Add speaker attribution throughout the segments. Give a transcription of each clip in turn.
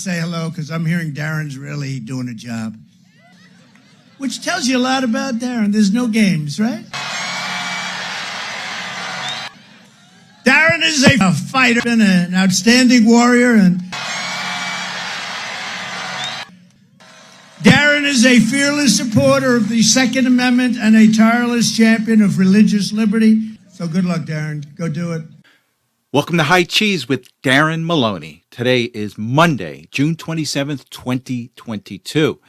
Speaker 1: say hello because I'm hearing Darren's really doing a job. Which tells you a lot about Darren. There's no games, right? Darren is a fighter and an outstanding warrior, and Darren is a fearless supporter of the Second Amendment and a tireless champion of religious liberty. So good luck, Darren. Go do it.
Speaker 2: Welcome to High Cheese with Darren Maloney. Today is Monday, June 27th, 2022.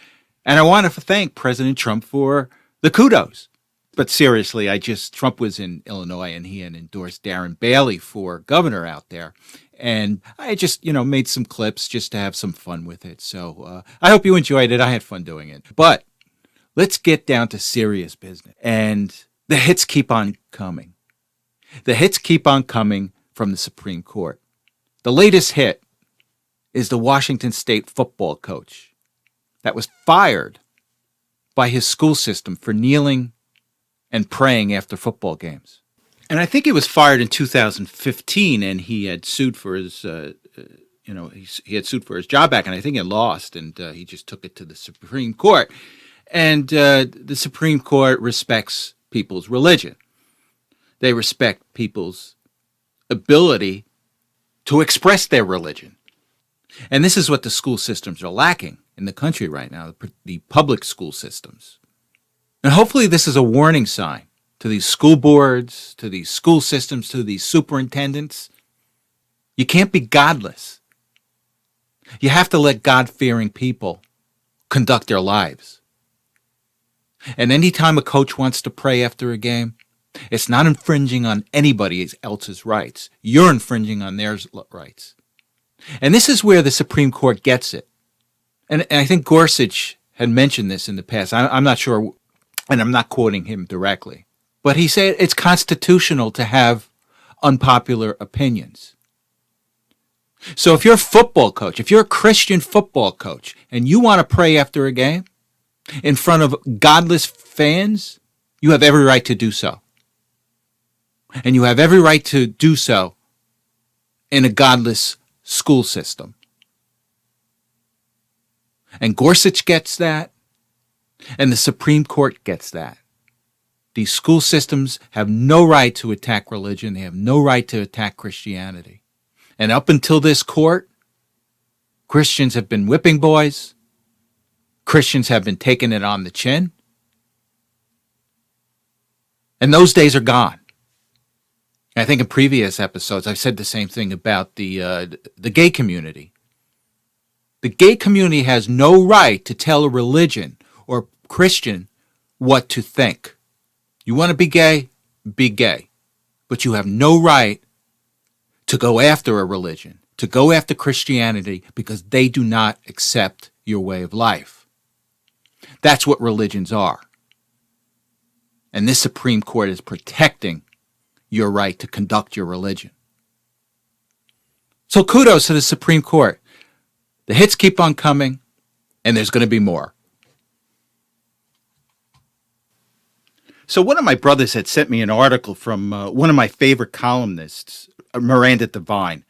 Speaker 2: And I want to thank President Trump for the kudos. But seriously, Trump was in Illinois and he had endorsed Darren Bailey for governor out there. And I just, made some clips just to have some fun with it. So I hope you enjoyed it. I had fun doing it. But let's get down to serious business. And the hits keep on coming. The hits keep on coming from the Supreme Court. The latest hit is the Washington State football coach that was fired by his school system for kneeling and praying after football games. And I think he was fired in 2015, and he had sued for his, he had sued for his job back, and I think he lost, and he just took it to the Supreme Court. And the Supreme Court respects people's religion. They respect people's ability to express their religion. And this is what the school systems are lacking in the country right now, the public school systems. And hopefully this is a warning sign to these school boards, to these school systems, to these superintendents. You can't be godless. You have to let God-fearing people conduct their lives. And anytime a coach wants to pray after a game, it's not infringing on anybody else's rights. You're infringing on their rights. And this is where the Supreme Court gets it. And I think Gorsuch had mentioned this in the past. I'm not sure, and I'm not quoting him directly. But he said it's constitutional to have unpopular opinions. So if you're a football coach, if you're a Christian football coach, and you want to pray after a game in front of godless fans, you have every right to do so. And you have every right to do so in a godless school system. And Gorsuch gets that, and the Supreme Court gets that. These school systems have no right to attack religion. They have no right to attack Christianity. And up until this court, Christians have been whipping boys. Christians have been taking it on the chin. And those days are gone. I think in previous episodes, I've said the same thing about the gay community. The gay community has no right to tell a religion or Christian what to think. You want to be gay? Be gay. But you have no right to go after a religion, to go after Christianity, because they do not accept your way of life. That's what religions are. And this Supreme Court is protecting your right to conduct your religion. So kudos to the Supreme Court. The hits keep on coming, and there's going to be more. So one of my brothers had sent me an article from one of my favorite columnists, Miranda Devine,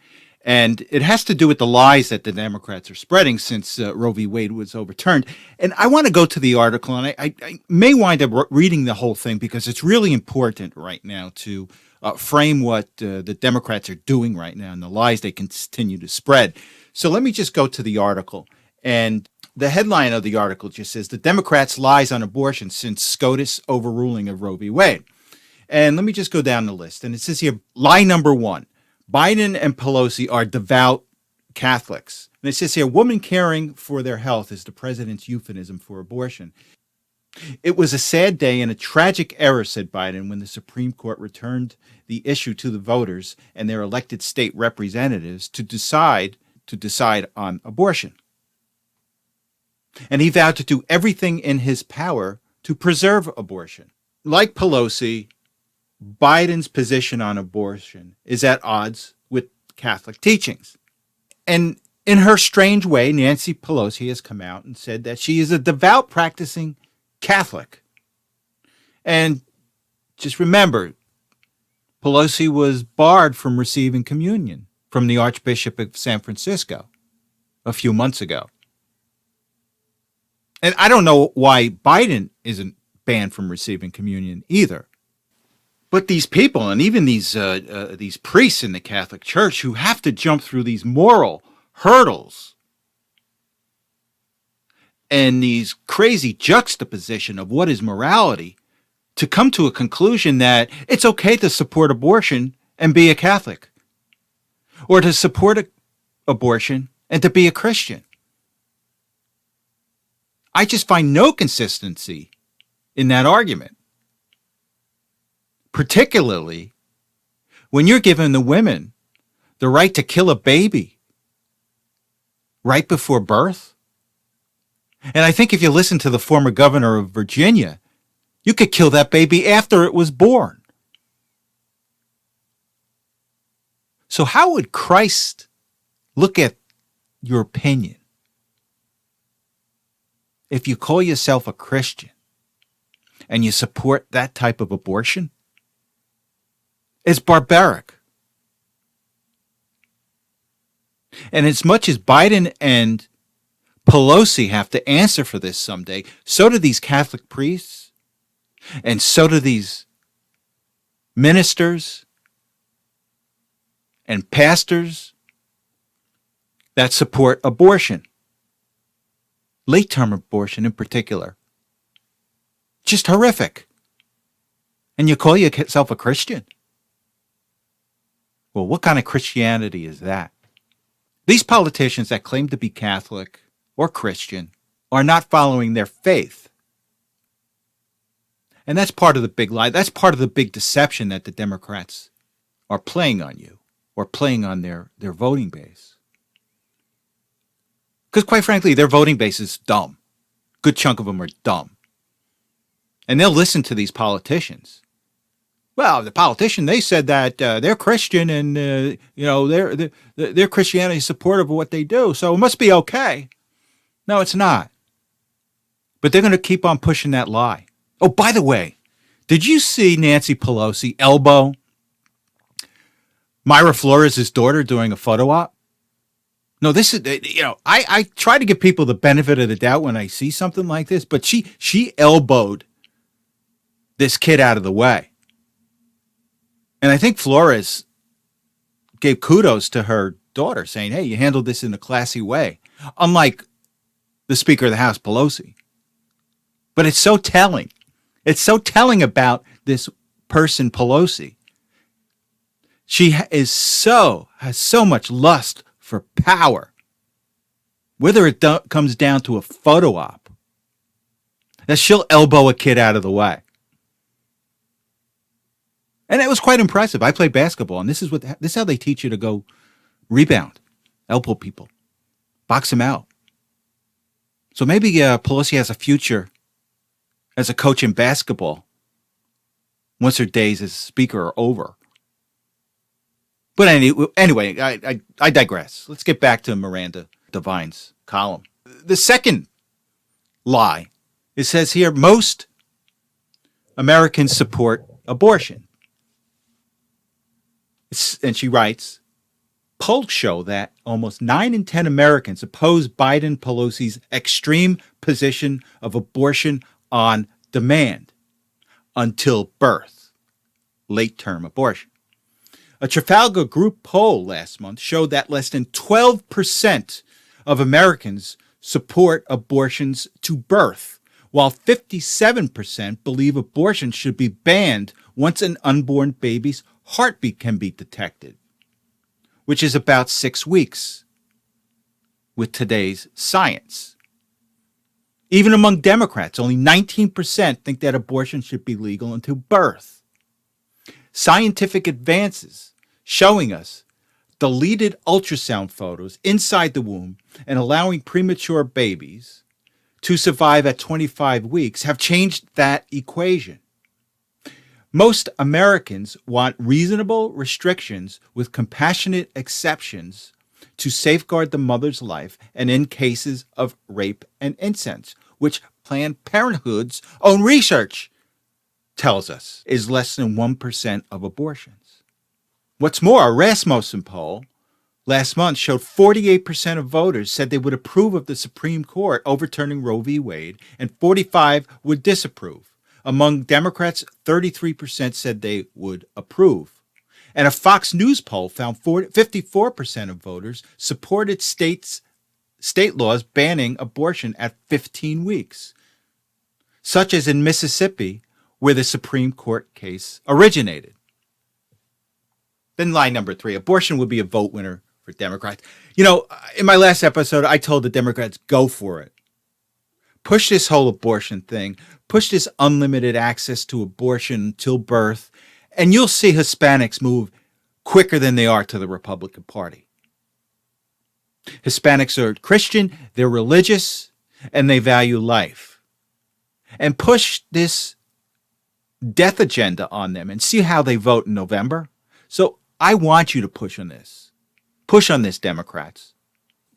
Speaker 2: and it has to do with the lies that the Democrats are spreading since Roe v. Wade was overturned. And I want to go to the article, and I may wind up reading the whole thing because it's really important right now to frame what the Democrats are doing right now and the lies they continue to spread. So let me just go to the article. And the headline of the article just says, "The Democrats' lies on abortion since SCOTUS overruling of Roe v. Wade." And let me just go down the list. And it says here, lie number one, Biden and Pelosi are devout Catholics. And it says here, women caring for their health is the president's euphemism for abortion. It was a sad day and a tragic error, said Biden, when the Supreme Court returned the issue to the voters and their elected state representatives to decide on abortion. And he vowed to do everything in his power to preserve abortion. Like Pelosi, Biden's position on abortion is at odds with Catholic teachings. And in her strange way, Nancy Pelosi has come out and said that she is a devout practicing Catholic. And just remember, Pelosi was barred from receiving communion from the Archbishop of San Francisco. a few months ago. And I don't know why Biden isn't banned from receiving communion either. But these people, and even these priests in the Catholic Church who have to jump through these moral hurdles and these crazy juxtaposition of what is morality to come to a conclusion that it's okay to support abortion and be a Catholic, or to support abortion and to be a Christian. I just find no consistency in that argument, particularly when you're giving the women the right to kill a baby right before birth. And I think if you listen to the former governor of Virginia, you could kill that baby after it was born. So how would Christ look at your opinion if you call yourself a Christian and you support that type of abortion? It's barbaric. And as much as Biden and Pelosi have to answer for this someday, so do these Catholic priests, and so do these ministers and pastors that support abortion, late-term abortion in particular. Just horrific. And you call yourself a Christian? Well, what kind of Christianity is that? These politicians that claim to be Catholic or Christian are not following their faith. And that's part of the big lie. That's part of the big deception that the Democrats are playing on you, or playing on their voting base. Because quite frankly, their voting base is dumb. Good chunk of them are dumb. And they'll listen to these politicians. Well, the politician, they said that they're Christian and, their Christianity is supportive of what they do, so it must be okay. No, it's not. But they're going to keep on pushing that lie. Oh, by the way, did you see Nancy Pelosi elbow Mayra Flores' daughter doing a photo op? No, this is, I try to give people the benefit of the doubt when I see something like this, but she elbowed this kid out of the way. And I think Flores gave kudos to her daughter, saying, hey, you handled this in a classy way, unlike the Speaker of the House, Pelosi. But it's so telling. It's so telling about this person, Pelosi. She has so much lust for power, whether it comes down to a photo op, that she'll elbow a kid out of the way. And it was quite impressive. I played basketball, and this is how they teach you to go rebound, elbow people, box them out. So maybe Pelosi has a future as a coach in basketball once her days as speaker are over. But anyway, I digress. Let's get back to Miranda Devine's column. The second lie, it says here, most Americans support abortion. And she writes, polls show that almost 9 in 10 Americans oppose Biden Pelosi's extreme position of abortion on demand until birth, late-term abortion. A Trafalgar Group poll last month showed that less than 12% of Americans support abortions to birth, while 57% believe abortion should be banned once an unborn baby's heartbeat can be detected, which is about 6 weeks with today's science. Even among Democrats, only 19% think that abortion should be legal until birth. Scientific advances showing us deleted ultrasound photos inside the womb and allowing premature babies to survive at 25 weeks have changed that equation. Most Americans want reasonable restrictions with compassionate exceptions to safeguard the mother's life and in cases of rape and incest, which Planned Parenthood's own research tells us is less than 1% of abortions. What's more, a Rasmussen poll last month showed 48% of voters said they would approve of the Supreme Court overturning Roe v. Wade, and 45% would disapprove. Among Democrats, 33% said they would approve. And a Fox News poll found 54% of voters supported state laws banning abortion at 15 weeks, such as in Mississippi, where the Supreme Court case originated. Then line number 3, abortion would be a vote winner for Democrats. You know, in my last episode, I told the Democrats, go for it. Push this whole abortion thing. Push this unlimited access to abortion until birth, and you'll see Hispanics move quicker than they are to the Republican Party. Hispanics are Christian, they're religious, and they value life. And push this death agenda on them and see how they vote in November. So I want you to push on this. Push on this, Democrats.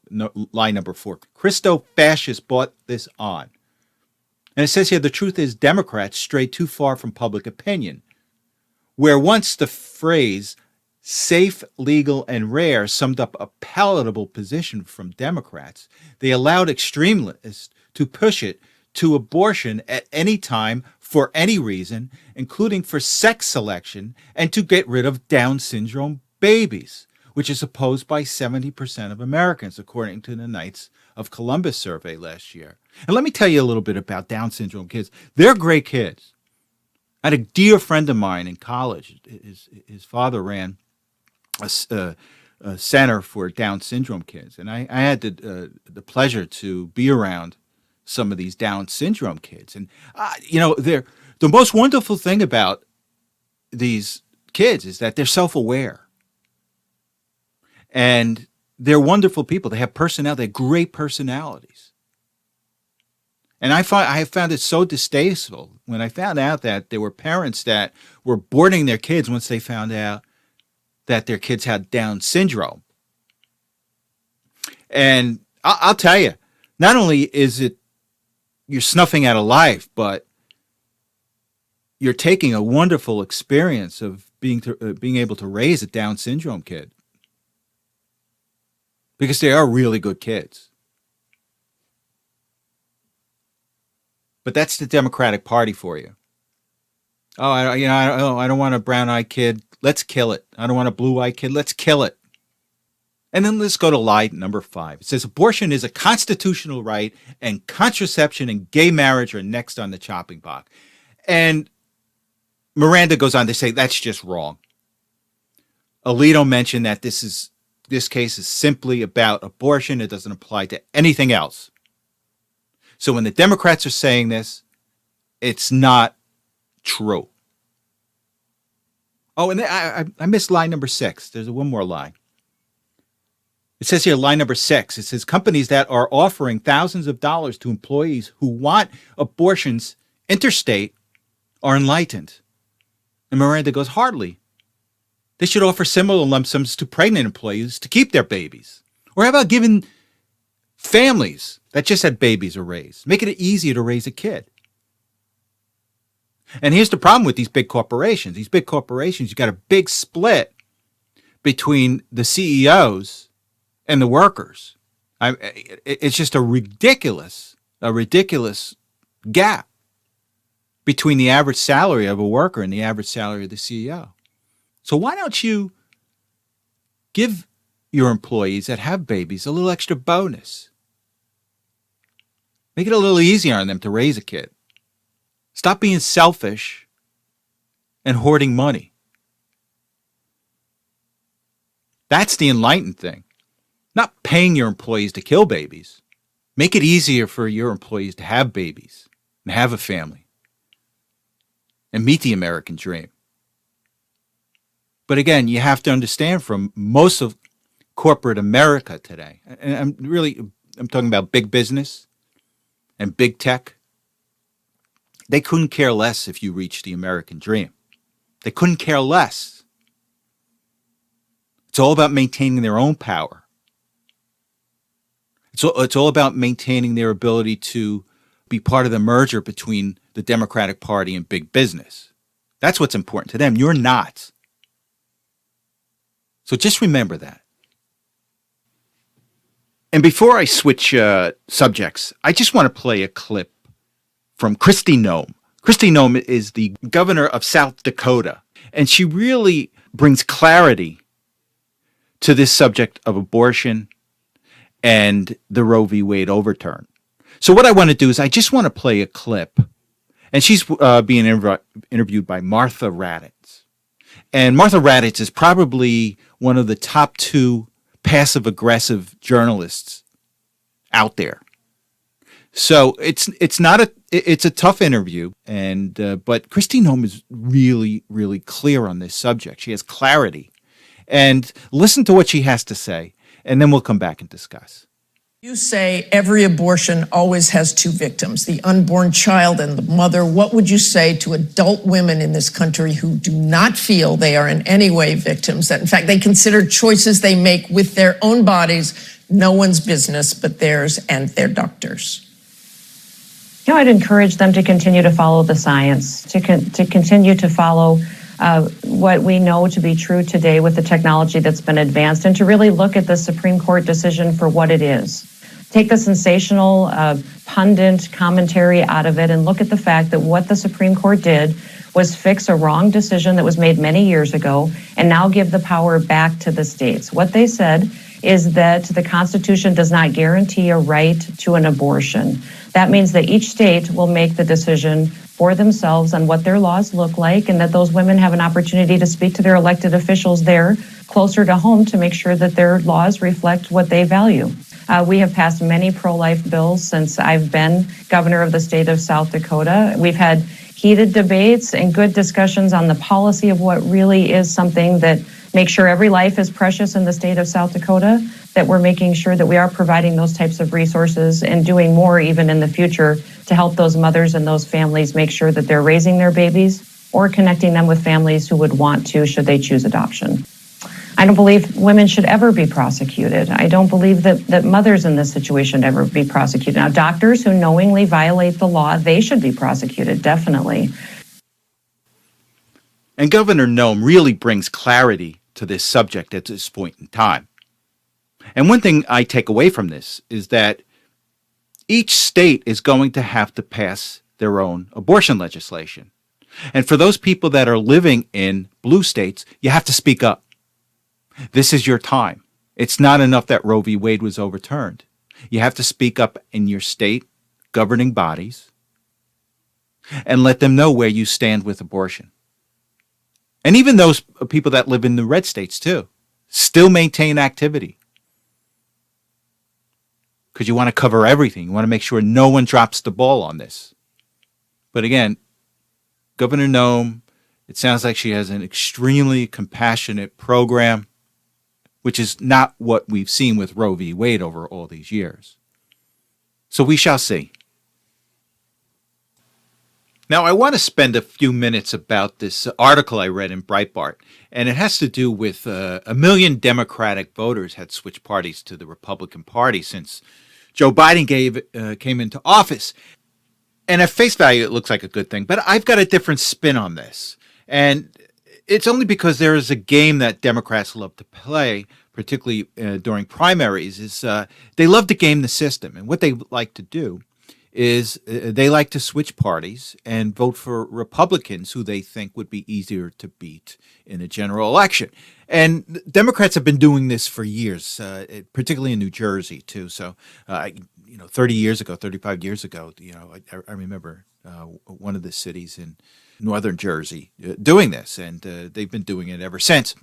Speaker 2: No, line number 4. Christo-fascists bought this on. And it says here, the truth is Democrats strayed too far from public opinion. Where once the phrase safe, legal, and rare summed up a palatable position from Democrats, they allowed extremists to push it to abortion at any time for any reason, including for sex selection, and to get rid of Down syndrome babies, which is opposed by 70% of Americans, according to the Knights of Columbus survey last year. And let me tell you a little bit about Down syndrome kids. They're great kids. I had a dear friend of mine in college. His father ran a center for Down syndrome kids, and I had the pleasure to be around some of these Down syndrome kids. And, the most wonderful thing about these kids is that they're self-aware. And they're wonderful people. They have personality. They have great personalities. And I have found it so distasteful when I found out that there were parents that were boarding their kids once they found out that their kids had Down syndrome. And I'll tell you, not only is it you're snuffing out a life, but you're taking a wonderful experience of being able to raise a Down syndrome kid. Because they are really good kids. But that's the Democratic Party for you. Oh, I don't want a brown-eyed kid. Let's kill it. I don't want a blue-eyed kid. Let's kill it. And then let's go to lie number 5. It says abortion is a constitutional right, and contraception and gay marriage are next on the chopping block. And Miranda goes on to say that's just wrong. Alito mentioned that this case is simply about abortion. It doesn't apply to anything else. So when the Democrats are saying this, it's not true. Oh, and I missed line number 6. There's one more line. It says here, line number 6, it says companies that are offering thousands of dollars to employees who want abortions interstate are enlightened. And Miranda goes, hardly. They should offer similar lump sums to pregnant employees to keep their babies. Or how about giving families that just had babies a raise, making it easier to raise a kid? And here's the problem with these big corporations. These big corporations, you got a big split between the CEOs and the workers. It's just a ridiculous gap between the average salary of a worker and the average salary of the CEO. So why don't you give your employees that have babies a little extra bonus? Make it a little easier on them to raise a kid. Stop being selfish and hoarding money. That's the enlightened thing. Not paying your employees to kill babies. Make it easier for your employees to have babies and have a family and meet the American dream. But again, you have to understand from most of corporate America today, and I'm talking about big business and big tech, they couldn't care less if you reach the American dream. They couldn't care less. It's all about maintaining their own power. It's all about maintaining their ability to be part of the merger between the Democratic Party and big business. That's what's important to them. You're not. So just remember that. And before I switch subjects, I just want to play a clip from Kristi Noem. Kristi Noem is the governor of South Dakota, and she really brings clarity to this subject of abortion and the Roe v. Wade overturn. So what I want to do is I just want to play a clip, and she's being interviewed by Martha Raddatz. And Martha Raddatz is probably one of the top 2 passive-aggressive journalists out there. So it's a tough interview, and but Kristi Noem is really clear on this subject. She has clarity, and listen to what she has to say, and then we'll come back and discuss.
Speaker 3: You say every abortion always has 2 victims, the unborn child and the mother. What would you say to adult women in this country who do not feel they are in any way victims, that in fact they consider choices they make with their own bodies no one's business but theirs and their doctors?
Speaker 4: I'd encourage them to continue to follow the science, to continue to follow what we know to be true today with the technology that's been advanced, and to really look at the Supreme Court decision for what it is. Take the sensational pundit commentary out of it and look at the fact that what the Supreme Court did was fix a wrong decision that was made many years ago and now give the power back to the states. What they said is that the Constitution does not guarantee a right to an abortion. That means that each state will make the decision for themselves on what their laws look like, and that those women have an opportunity to speak to their elected officials there closer to home to make sure that their laws reflect what they value. We have passed many pro-life bills since I've been governor of the state of South Dakota. We've had heated debates and good discussions on the policy of what really is something that makes sure every life is precious in the state of South Dakota, that we're making sure that we are providing those types of resources and doing more even in the future to help those mothers and those families make sure that they're raising their babies or connecting them with families who would want to should they choose adoption. I don't believe women should ever be prosecuted. I don't believe that mothers in this situation ever be prosecuted. Now, doctors who knowingly violate the law, they should be prosecuted, definitely.
Speaker 2: And Governor Noem really brings clarity to this subject at this point in time. And one thing I take away from this is that each state is going to have to pass their own abortion legislation. And for those people that are living in blue states, you have to speak up. This is your time. It's not enough that Roe v. Wade was overturned. You have to speak up in your state governing bodies and let them know where you stand with abortion. And even those people that live in the red states, too, still maintain activity. Because you want to cover everything. You want to make sure no one drops the ball on this. But again, Governor Noem, it sounds like she has an extremely compassionate program, which is not what we've seen with Roe v. Wade over all these years. So we shall see. Now, I want to spend a few minutes about this article I read in Breitbart, and it has to do with 1 million Democratic voters had switched parties to the Republican Party since Joe Biden came into office. And at face value, it looks like a good thing, but I've got a different spin on this. And it's only because there is a game that Democrats love to play, particularly during primaries, is they love to game the system. And what they like to do is they like to switch parties and vote for Republicans who they think would be easier to beat in a general election. And Democrats have been doing this for years, particularly in New Jersey, too. So, 30 years ago, 35 years ago, I remember one of the cities in northern Jersey doing this, and they've been doing it ever since.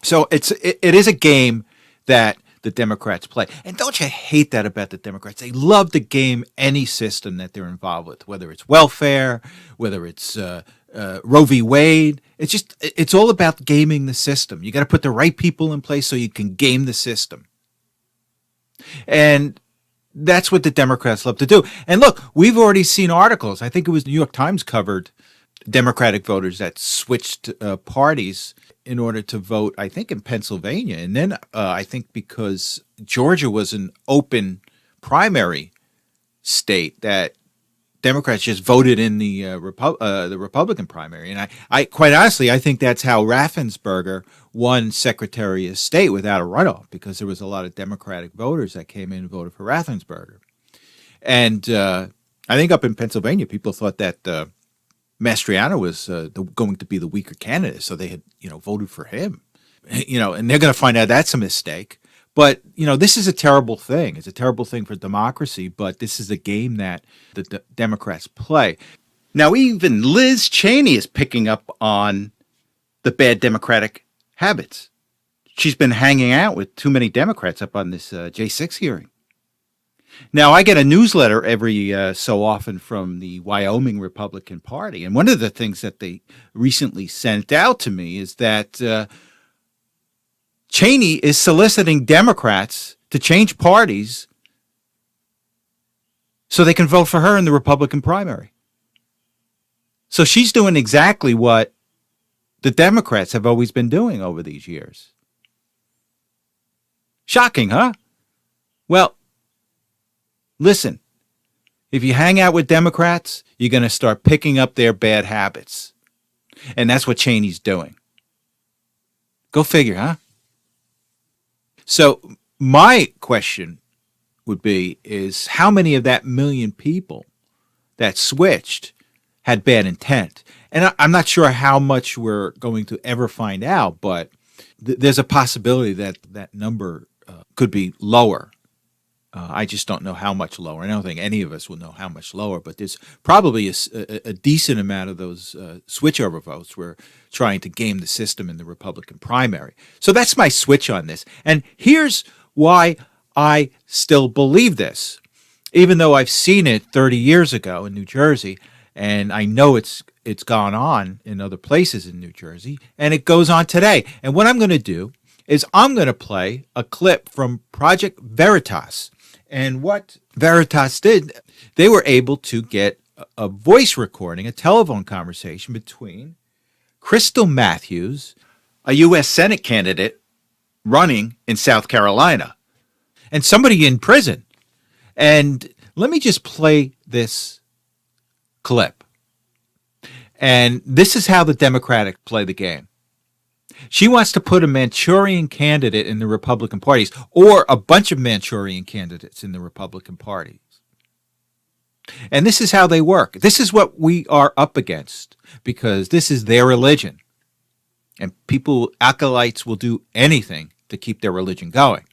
Speaker 2: So it is a game that the Democrats play. And don't you hate that about the Democrats? They love to game any system that they're involved with, whether it's welfare, whether it's Roe v. Wade. It's all about gaming the system. You got to put the right people in place so you can game the system. And that's what the Democrats love to do. And look, we've already seen articles. I think it was New York Times covered Democratic voters that switched parties in order to vote, I think, in Pennsylvania. And then I think because Georgia was an open primary state, that Democrats just voted in the Republican primary. And I quite honestly, I think that's how Raffensperger won Secretary of State without a runoff, because there was a lot of Democratic voters that came in and voted for Raffensperger. And I think up in Pennsylvania, people thought that Mastriano was going to be the weaker candidate, so they had, voted for him. And they're going to find out that's a mistake. But, this is a terrible thing. It's a terrible thing for democracy, but this is a game that the Democrats play. Now, even Liz Cheney is picking up on the bad Democratic habits. She's been hanging out with too many Democrats up on this J6 hearing. Now, I get a newsletter every so often from the Wyoming Republican Party, and one of the things that they recently sent out to me is that Cheney is soliciting Democrats to change parties so they can vote for her in the Republican primary. So she's doing exactly what the Democrats have always been doing over these years. Shocking, huh? Well, listen, if you hang out with Democrats, you're going to start picking up their bad habits. And that's what Cheney's doing. Go figure, huh? So my question would be, is how many of that million people that switched had bad intent? And I'm not sure how much we're going to ever find out, but there's a possibility that that number could be lower. I just don't know how much lower. I don't think any of us will know how much lower, but there's probably a decent amount of those switchover votes were trying to game the system in the Republican primary. So that's my switch on this. And here's why I still believe this, even though I've seen it 30 years ago in New Jersey, and I know it's gone on in other places in New Jersey, and it goes on today. And what I'm going to do is I'm going to play a clip from Project Veritas. And what Veritas did, they were able to get a voice recording, a telephone conversation between Crystal Matthews, a U.S. Senate candidate running in South Carolina, and somebody in prison. And let me just play this clip. And this is how the Democratic play the game. She wants to put a Manchurian candidate in the Republican parties, or a bunch of Manchurian candidates in the Republican parties. And this is how they work. This is what we are up against, because this is their religion. And people, acolytes, will do anything to keep their religion going,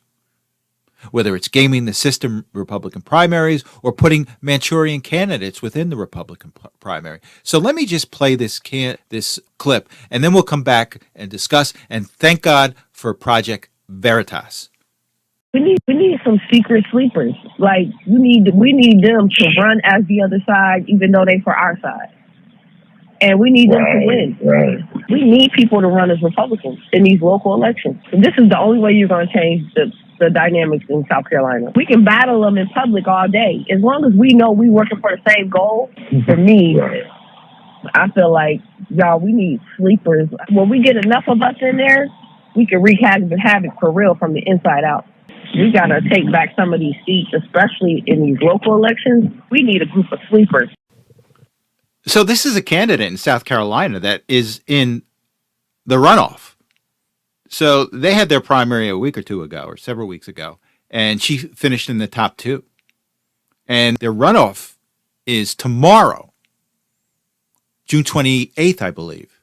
Speaker 2: whether it's gaming the system Republican primaries or putting Manchurian candidates within the Republican primary. So let me just play this clip, and then we'll come back and discuss. And thank God for Project Veritas.
Speaker 5: We need some secret sleepers. Like we need them to run as the other side, even though they for our side. And we need them to win. Right. We need people to run as Republicans in these local elections. And this is the only way you're going to change the dynamics in South Carolina. We can battle them in public all day. As long as we know we're working for the same goal, for me, I feel like, y'all, we need sleepers. When we get enough of us in there, we can wreak havoc for real from the inside out. We got to take back some of these seats, especially in these local elections. We need a group of sleepers.
Speaker 2: So this is a candidate in South Carolina that is in the runoff. So they had their primary a week or two ago, or several weeks ago, and she finished in the top two. And their runoff is tomorrow, June 28th, I believe.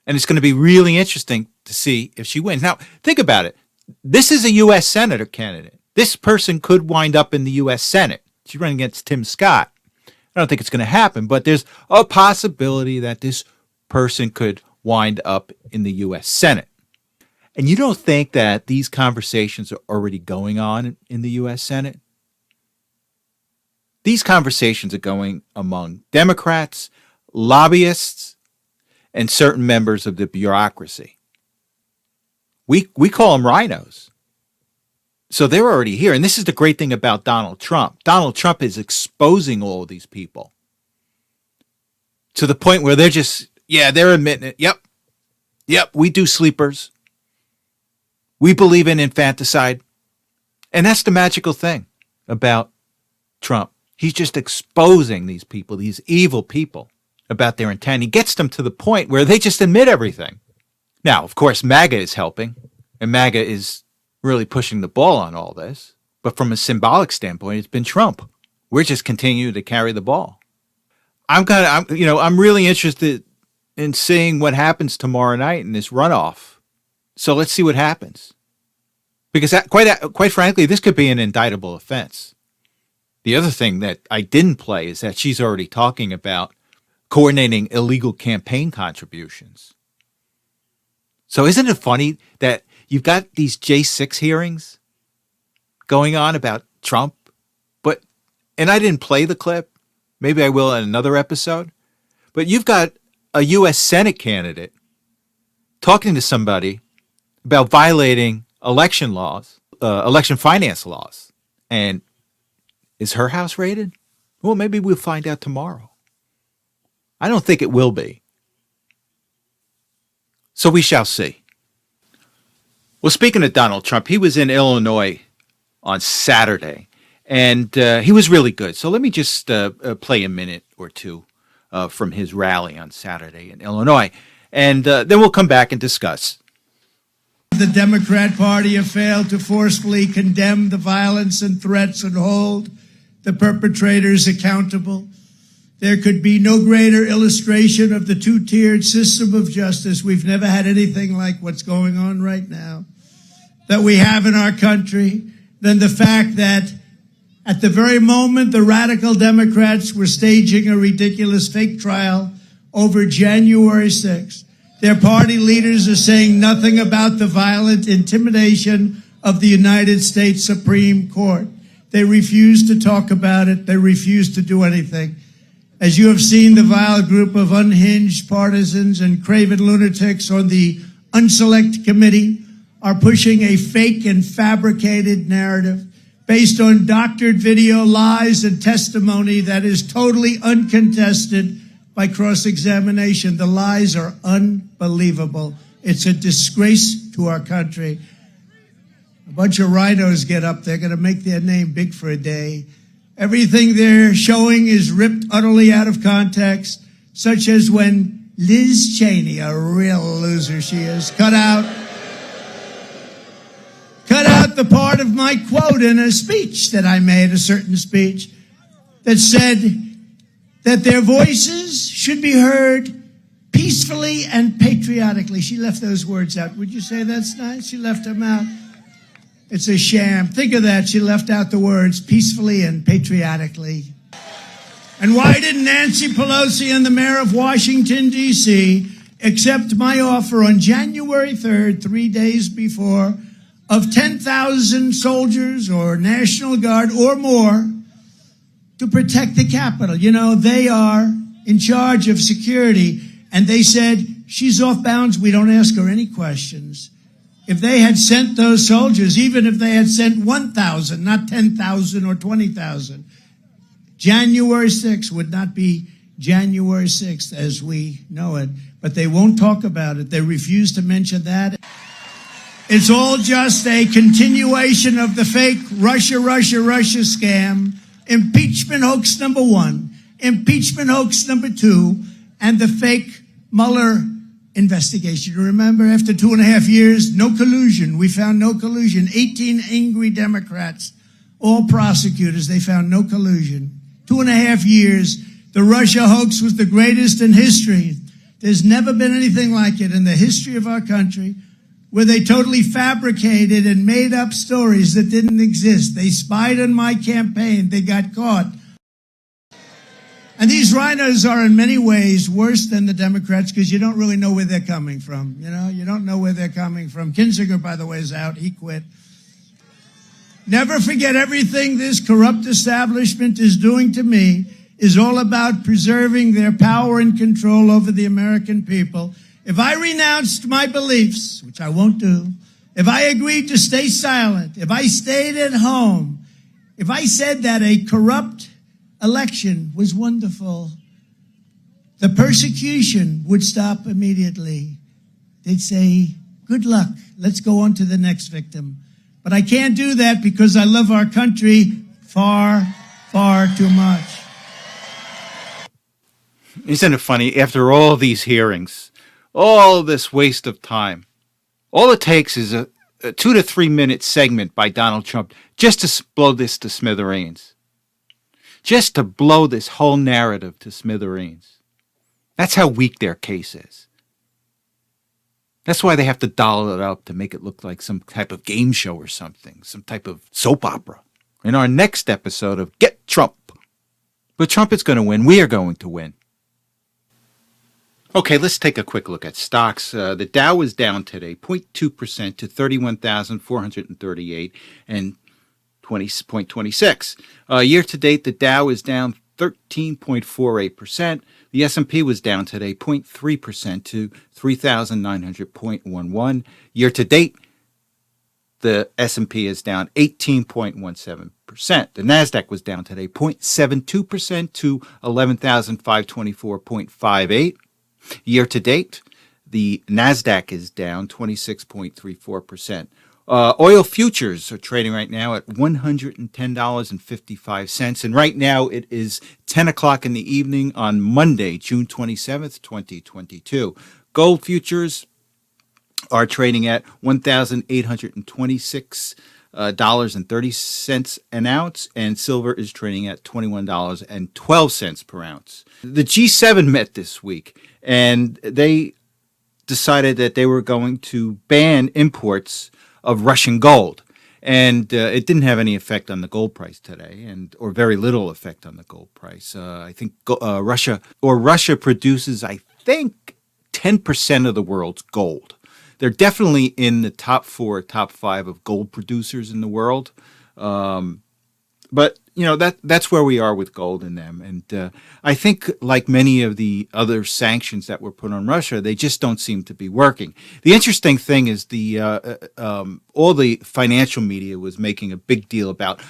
Speaker 2: And it's going to be really interesting to see if she wins. Now, think about it. This is a U.S. Senator candidate. This person could wind up in the U.S. Senate. She's running against Tim Scott. I don't think it's going to happen, but there's a possibility that this person could wind up in the U.S. Senate. And you don't think that these conversations are already going on in the U.S. Senate? These conversations are going among Democrats, lobbyists, and certain members of the bureaucracy. We call them rhinos. So they're already here. And this is the great thing about Donald Trump. Donald Trump is exposing all of these people to the point where they're just, they're admitting it. Yep, we do sleepers. We believe in infanticide. And that's the magical thing about Trump. He's just exposing these people, these evil people, about their intent. He gets them to the point where they just admit everything. Now, of course, MAGA is helping, and MAGA is really pushing the ball on all this. But from a symbolic standpoint, it's been Trump. We're just continuing to carry the ball. I'm really interested in seeing what happens tomorrow night in this runoff. So let's see what happens. Because quite frankly, this could be an indictable offense. The other thing that I didn't play is that she's already talking about coordinating illegal campaign contributions. So isn't it funny that you've got these J6 hearings going on about Trump, and I didn't play the clip. Maybe I will in another episode. But you've got a U.S. Senate candidate talking to somebody about violating election laws, election finance laws. And is her house raided? Well, maybe we'll find out tomorrow. I don't think it will be. So we shall see. Well, speaking of Donald Trump, he was in Illinois on Saturday, and he was really good. So let me just play a minute or two from his rally on Saturday in Illinois, and then we'll come back and discuss.
Speaker 1: The Democrat Party have failed to forcefully condemn the violence and threats and hold the perpetrators accountable. There could be no greater illustration of the two-tiered system of justice. We've never had anything like what's going on right now that we have in our country than the fact that at the very moment the radical Democrats were staging a ridiculous fake trial over January 6th, their party leaders are saying nothing about the violent intimidation of the United States Supreme Court. They refuse to talk about it. They refuse to do anything. As you have seen, the vile group of unhinged partisans and craven lunatics on the Unselect Committee are pushing a fake and fabricated narrative based on doctored video, lies, and testimony that is totally uncontested by cross-examination. The lies are unbelievable. It's a disgrace to our country. A bunch of rhinos get up. They're going to make their name big for a day. Everything they're showing is ripped utterly out of context, such as when Liz Cheney, a real loser she is, cut out the part of my quote in a speech that I made, a certain speech, that said that their voices should be heard peacefully and patriotically. She left those words out. Would you say that's nice? She left them out. It's a sham. Think of that. She left out the words peacefully and patriotically. And why didn't Nancy Pelosi and the mayor of Washington, D.C. accept my offer on January 3rd, 3 days before, of 10,000 soldiers or National Guard or more to protect the Capitol? You know, they are in charge of security. And they said, she's off bounds. We don't ask her any questions. If they had sent those soldiers, even if they had sent 1,000, not 10,000 or 20,000, January 6th would not be January 6th as we know it. But they won't talk about it. They refuse to mention that. It's all just a continuation of the fake Russia scam, impeachment hoax number 1, impeachment hoax number 2, and the fake Mueller investigation. You remember, after 2.5 years, no collusion. We found no collusion. 18 angry Democrats, all prosecutors, they found no collusion. 2.5 years. The Russia hoax was the greatest in history. There's never been anything like it in the history of our country, where they totally fabricated and made up stories that didn't exist. They spied on my campaign. They got caught. And these rhinos are in many ways worse than the Democrats because you don't really know where they're coming from. You know, you don't know where they're coming from. Kinzinger, by the way, is out. He quit. Never forget, everything this corrupt establishment is doing to me is all about preserving their power and control over the American people. If I renounced my beliefs, which I won't do, if I agreed to stay silent, if I stayed at home, if I said that a corrupt election was wonderful, the persecution would stop immediately. They'd say, good luck, let's go on to the next victim. But I can't do that because I love our country far, far too much.
Speaker 2: Isn't it funny? After all these hearings, all this waste of time, all it takes is a 2 to 3 minute segment by Donald Trump just to blow this to smithereens. Just to blow this whole narrative to smithereens. That's how weak their case is. That's why they have to doll it up to make it look like some type of game show or something, some type of soap opera. In our next episode of Get Trump. But Trump is going to win. We are going to win. Okay, let's take a quick look at stocks. The Dow is down today 0.2% to 31,438 and 20.26. Year to date, the Dow is down 13.48%. The S&P was down today 0.3% to 3,900.11. Year to date, the S&P is down 18.17%. The Nasdaq was down today 0.72% to 11,524.58. Year to date, the Nasdaq is down 26.34%. Oil futures are trading right now at $110.55. And right now it is 10 o'clock in the evening on Monday, June 27th, 2022. Gold futures are trading at $1,826.30 an ounce, and silver is trading at $21.12 per ounce. The G7 met this week, and they decided that they were going to ban imports of Russian gold. And it didn't have any effect on the gold price today, or very little effect on the gold price. I think Russia produces, I think, 10% of the world's gold. They're definitely in the top 4, top 5 of gold producers in the world. But you know, that's where we are with gold in them. And I think, like many of the other sanctions that were put on Russia, they just don't seem to be working. The interesting thing is all the financial media was making a big deal about,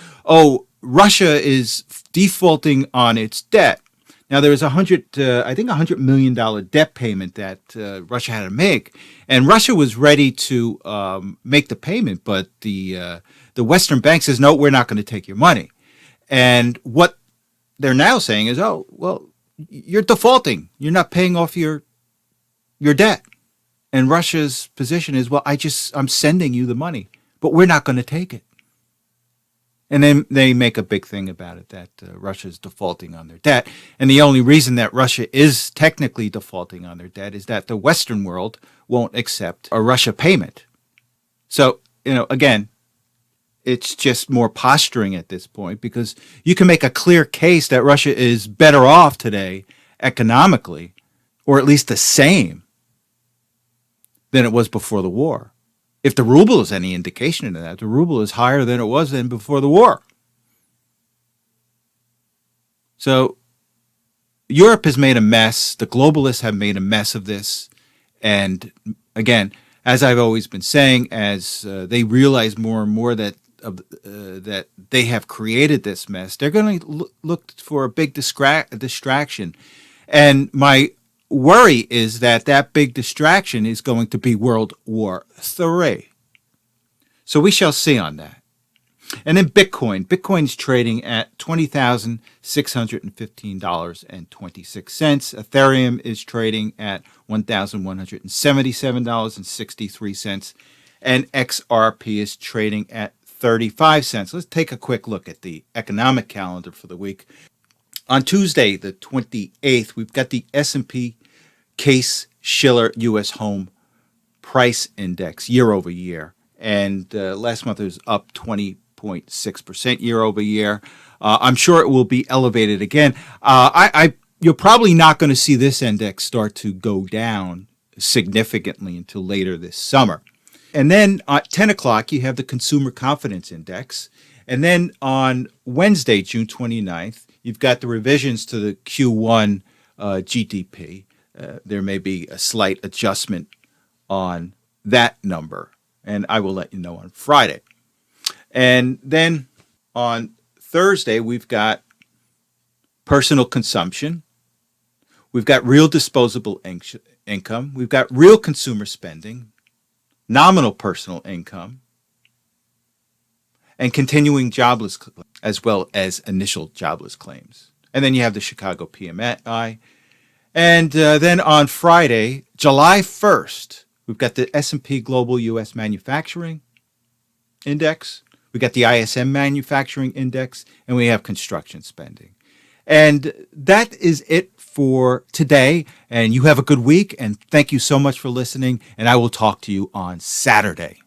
Speaker 2: Russia is defaulting on its debt. Now, there was $100 million debt payment that Russia had to make, and Russia was ready to make the payment, but the Western bank says, no, we're not going to take your money. And what they're now saying is, you're defaulting. You're not paying off your debt. And Russia's position is, I'm sending you the money, but we're not going to take it. And then they make a big thing about it, that Russia's defaulting on their debt. And the only reason that Russia is technically defaulting on their debt is that the Western world won't accept a Russia payment. So, again, it's just more posturing at this point, because you can make a clear case that Russia is better off today economically, or at least the same, than it was before the war. If the ruble is any indication of that, the ruble is higher than it was than before the war. So Europe has made a mess. The globalists have made a mess of this. And again, as I've always been saying, as they realize more and more that they have created this mess, they're going to look for a big distraction. And my worry is that big distraction is going to be World War III. So we shall see on that. And then Bitcoin's trading at $20,615.26. Ethereum is trading at $1,177.63. And XRP is trading at 35 cents. Let's take a quick look at the economic calendar for the week. On Tuesday, the 28th, we've got the S&P Case-Shiller U.S. Home Price Index year over year. And last month it was up 20.6% year over year. I'm sure it will be elevated again. You're probably not going to see this index start to go down significantly until later this summer. And then at 10 o'clock, you have the Consumer Confidence Index. And then on Wednesday, June 29th, you've got the revisions to the Q1 GDP. There may be a slight adjustment on that number, and I will let you know on Friday. And then on Thursday, we've got personal consumption. We've got real disposable income. We've got real consumer spending, nominal personal income, and continuing jobless, as well as initial jobless claims. And then you have the Chicago PMI. And then on Friday, July 1st, we've got the S&P Global U.S. Manufacturing Index. We got the ISM Manufacturing Index, and we have construction spending. And that is it for today. And you have a good week. And thank you so much for listening. And I will talk to you on Saturday.